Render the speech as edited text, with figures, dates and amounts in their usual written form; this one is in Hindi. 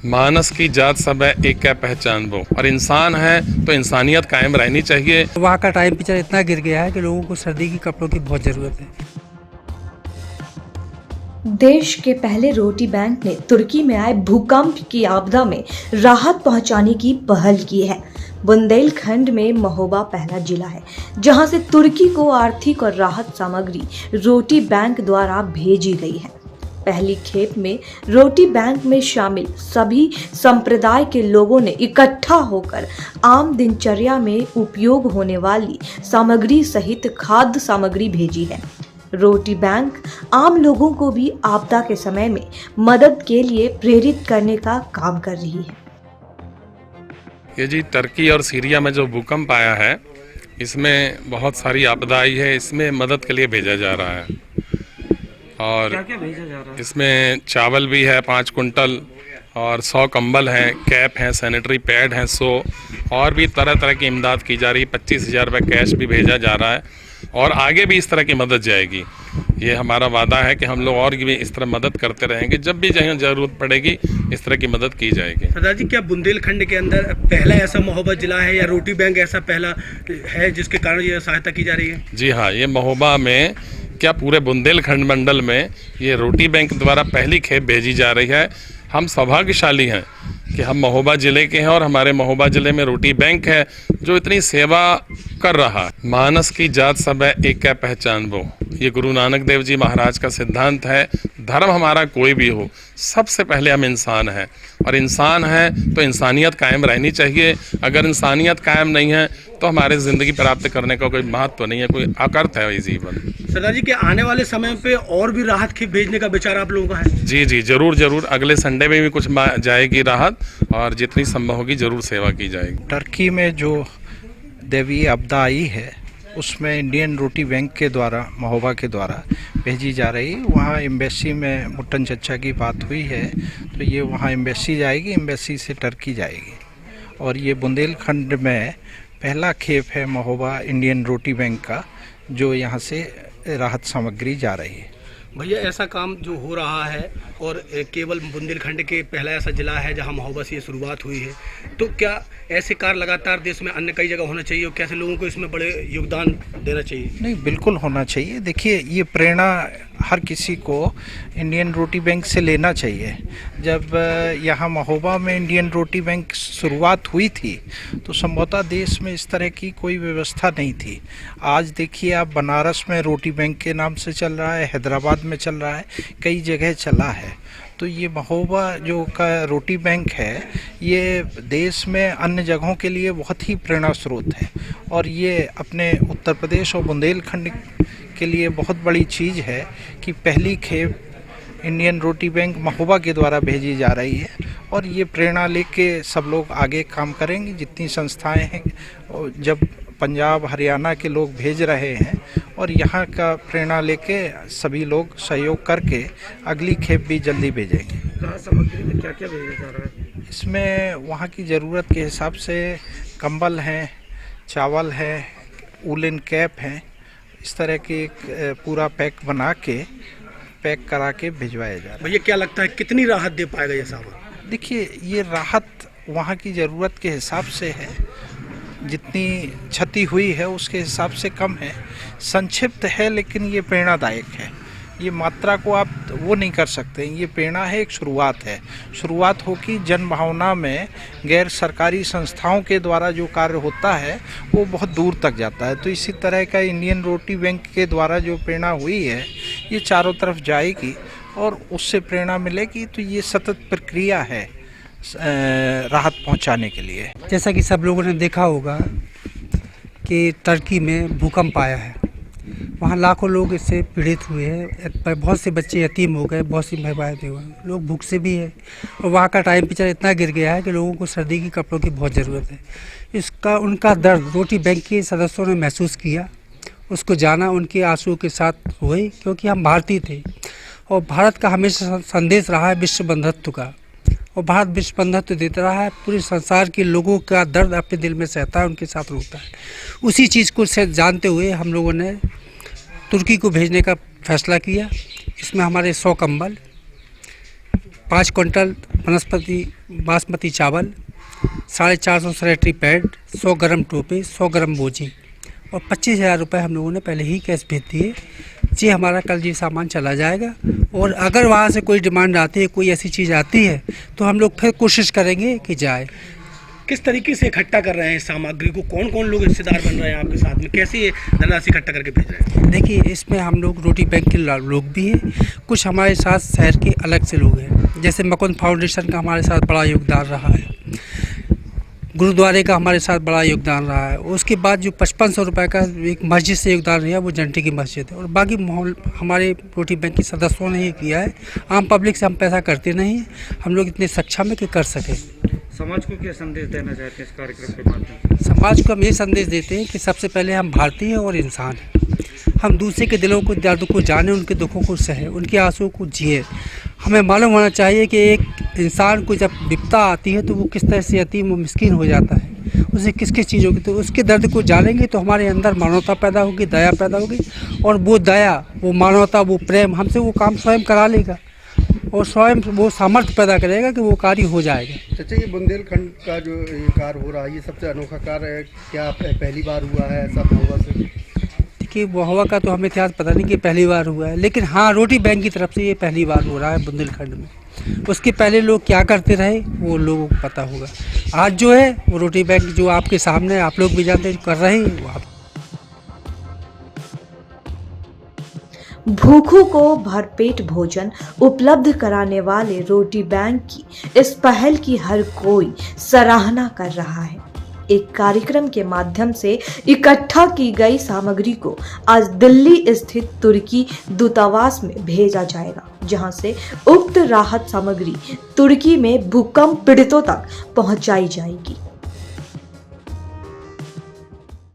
मानस की जात सब है एक है पहचान वो, और इंसान है तो इंसानियत कायम रहनी चाहिए। वहाँ का टेम्परेचर इतना गिर गया है कि लोगों को सर्दी की कपड़ों की बहुत ज़रूरत है। देश के पहले रोटी बैंक ने तुर्की में आए भूकंप की आपदा में राहत पहुंचाने की पहल की है। बुंदेलखंड में महोबा पहला जिला है जहां से तुर्की को आर्थिक और राहत सामग्री रोटी बैंक द्वारा भेजी गई है। पहली खेप में रोटी बैंक में शामिल सभी संप्रदाय के लोगों ने इकट्ठा होकर आम दिनचर्या में उपयोग होने वाली सामग्री सहित खाद्य सामग्री भेजी है। रोटी बैंक आम लोगों को भी आपदा के समय में मदद के लिए प्रेरित करने का काम कर रही है। ये जी टर्की और सीरिया में जो भूकंप आया है, इसमें बहुत सारी आपदा आई है, इसमें मदद के लिए भेजा जा रहा है। और क्या क्या भेजा जा रहा है? इसमें चावल भी है 5 कुंटल, और 100 कंबल हैं, कैप हैं, सैनिटरी पैड हैं 100, और भी तरह तरह की इमदाद की जा रही है। 25,000 रुपये कैश भी भेजा जा रहा है, और आगे भी इस तरह की मदद जाएगी। ये हमारा वादा है कि हम लोग और भी इस तरह मदद करते रहेंगे, जब भी जहाँ ज़रूरत पड़ेगी इस तरह की मदद की जाएगी। सरदार जी, क्या बुंदेलखंड के अंदर पहला ऐसा महोबा जिला है या रोटी बैंक ऐसा पहला है जिसके कारण ये सहायता की जा रही है? जी हाँ, ये महोबा में क्या पूरे बुंदेलखंड मंडल में ये रोटी बैंक द्वारा पहली खेप भेजी जा रही है। हम सौभाग्यशाली हैं कि हम महोबा ज़िले के हैं, और हमारे महोबा ज़िले में रोटी बैंक है जो इतनी सेवा कर रहा है। मानस की जात सब है एक है पहचान वो, ये गुरु नानक देव जी महाराज का सिद्धांत है। धर्म हमारा कोई भी हो, सबसे पहले हम इंसान हैं, और इंसान है तो इंसानियत कायम रहनी चाहिए। अगर इंसानियत कायम नहीं है तो हमारे ज़िंदगी प्राप्त करने का कोई महत्व नहीं है, कोई अकर्त है ये जीवन। सरदार जी, क्या आने वाले समय पे और भी राहत खेप भेजने का विचार आप लोगों का है? जी जी, ज़रूर ज़रूर, अगले संडे में भी कुछ जाएगी राहत, और जितनी संभव होगी ज़रूर सेवा की जाएगी। टर्की में जो दैवीय आपदा आई है उसमें इंडियन रोटी बैंक के द्वारा, महोबा के द्वारा भेजी जा रही है। वहाँ एम्बेसी में मुट्टन चच्चा की बात हुई है, तो ये वहाँ एम्बेसी जाएगी, एम्बेसी से टर्की जाएगी। और ये बुंदेलखंड में पहला खेप है महोबा इंडियन रोटी बैंक का, जो यहाँ से राहत सामग्री जा रही है। भैया, ऐसा काम जो हो रहा है और केवल बुंदेलखंड के पहला ऐसा जिला है जहां महोबा से ये शुरुआत हुई है, तो क्या ऐसे कार्य लगातार देश में अन्य कई जगह होना चाहिए और कैसे लोगों को इसमें बड़े योगदान देना चाहिए? नहीं, बिल्कुल होना चाहिए। देखिए, ये प्रेरणा हर किसी को इंडियन रोटी बैंक से लेना चाहिए। जब यहाँ महोबा में इंडियन रोटी बैंक शुरुआत हुई थी तो संभवतः देश में इस तरह की कोई व्यवस्था नहीं थी। आज देखिए, आप बनारस में रोटी बैंक के नाम से चल रहा है, हैदराबाद में चल रहा है, कई जगह चला है। तो ये महोबा जो का रोटी बैंक है, ये देश में अन्य जगहों के लिए बहुत ही प्रेरणा स्रोत है, और ये अपने उत्तर प्रदेश और बुंदेलखंड के लिए बहुत बड़ी चीज़ है कि पहली खेप इंडियन रोटी बैंक महोबा के द्वारा भेजी जा रही है। और ये प्रेरणा लेके सब लोग आगे काम करेंगे। जितनी संस्थाएं हैं, जब पंजाब हरियाणा के लोग भेज रहे हैं, और यहाँ का प्रेरणा लेके सभी लोग सहयोग करके अगली खेप भी जल्दी भेजेंगे। सामग्री में क्या क्या भेजा जा रहा है? इसमें वहाँ की ज़रूरत के हिसाब से कंबल हैं, चावल है, वूलन कैप हैं, इस तरह की पूरा पैक बना के पैक करा के भिजवाया जा रहा है। भैया, क्या लगता है कितनी राहत दे पाएगा ये सामान? देखिए, ये राहत वहाँ की ज़रूरत के हिसाब से है, जितनी क्षति हुई है उसके हिसाब से कम है, संक्षिप्त है, लेकिन ये प्रेरणादायक है। ये मात्रा को आप वो नहीं कर सकते, ये प्रेरणा है, एक शुरुआत है। शुरुआत हो कि जन भावना में गैर सरकारी संस्थाओं के द्वारा जो कार्य होता है वो बहुत दूर तक जाता है। तो इसी तरह का इंडियन रोटी बैंक के द्वारा जो प्रेरणा हुई है, ये चारों तरफ जाएगी और उससे प्रेरणा मिलेगी। तो ये सतत प्रक्रिया है राहत पहुंचाने के लिए। जैसा कि सब लोगों ने देखा होगा कि टर्की में भूकंप आया है, वहाँ लाखों लोग इससे पीड़ित हुए हैं। बहुत से बच्चे यतीम हो गए, बहुत सी बर्बाद हुए, लोग भूख से भी है, और वहाँ का टेम्परेचर इतना गिर गया है कि लोगों को सर्दी की कपड़ों की बहुत ज़रूरत है। इसका उनका दर्द रोटी बैंक के सदस्यों ने महसूस किया, उसको जाना, उनके आंसू के साथ हुए, क्योंकि हम भारतीय थे, और भारत का हमेशा संदेश रहा है विश्व बंधुत्व का, और भारत विश्व बंधुत्व देता रहा है। पूरे संसार के लोगों का दर्द अपने दिल में सहता है, उनके साथ रोता है। उसी चीज़ को जानते हुए हम लोगों ने तुर्की को भेजने का फैसला किया। इसमें हमारे 100 कंबल, 5 क्विंटल वनस्पति बासमती चावल, 450 सैनिटरी पैड, 100 ग्राम टोपी, 100 ग्राम बोझी और 25,000 रुपये हम लोगों ने पहले ही कैश भेज दिए। जी हमारा कल जी सामान चला जाएगा और अगर वहाँ से कोई डिमांड आती है, कोई ऐसी चीज़ आती है तो हम लोग फिर कोशिश करेंगे कि जाए। किस तरीके से इकट्ठा कर रहे हैं सामग्री को, कौन कौन लोग हिस्सेदार बन रहे हैं आपके साथ में, कैसे ये धनराशि इकट्ठा करके भेज रहे हैं? देखिए इसमें हम लोग रोटी बैंक के लोग भी हैं, कुछ हमारे साथ शहर के अलग से लोग हैं, जैसे मुकुंद फाउंडेशन का हमारे साथ बड़ा योगदान रहा है, गुरुद्वारे का हमारे साथ बड़ा योगदान रहा है। उसके बाद जो 5500 रुपये का एक मस्जिद से योगदान रहा वो जंटी की मस्जिद है और बाकी हमारे रोटी बैंक के सदस्यों ने ही किया है। आम पब्लिक से हम पैसा करते नहीं हैं, हम लोग इतने सक्षम है कि कर सकें। समाज को क्या संदेश देना चाहते हैं इस कार्यक्रम के माध्यम से? समाज को हम ये संदेश देते हैं कि सबसे पहले हम भारतीय और इंसान हैं, हम दूसरे के दिलों को दर्द को जाने, उनके दुखों को सहे, उनके आंसुओं को जिए। हमें मालूम होना चाहिए कि एक इंसान को जब विपदा आती है तो वो किस तरह से यतीम व मिस्कीन हो जाता है, उसे किस किस चीज़ों की, तो उसके दर्द को जानेंगे तो हमारे अंदर मानवता पैदा होगी, दया पैदा होगी और वो दया, वो मानवता, वो प्रेम हमसे वो काम स्वयं करा लेगा और स्वयं वो सामर्थ्य पैदा करेगा कि वो कार्य हो जाएगा। चाचा ये बुंदेलखंड का जो ये कार्य हो रहा है ये सबसे अनोखा कार्य है, क्या पहली बार हुआ है ऐसा महोबा से? देखिए महोबा का तो हमें इतिहास पता नहीं कि पहली बार हुआ है, लेकिन हाँ रोटी बैंक की तरफ से ये पहली बार हो रहा है बुंदेलखंड में। उसके पहले लोग क्या करते रहे वो लोगों को पता होगा। आज जो है वो रोटी बैंक जो आपके सामने आप लोग भी जानते हैं कर रहे हैं वो आप। भूखों को भरपेट भोजन उपलब्ध कराने वाले रोटी बैंक की इस पहल की हर कोई सराहना कर रहा है। एक कार्यक्रम के माध्यम से इकट्ठा की गई सामग्री को आज दिल्ली स्थित तुर्की दूतावास में भेजा जाएगा, जहां से उक्त राहत सामग्री तुर्की में भूकंप पीड़ितों तक पहुंचाई जाएगी।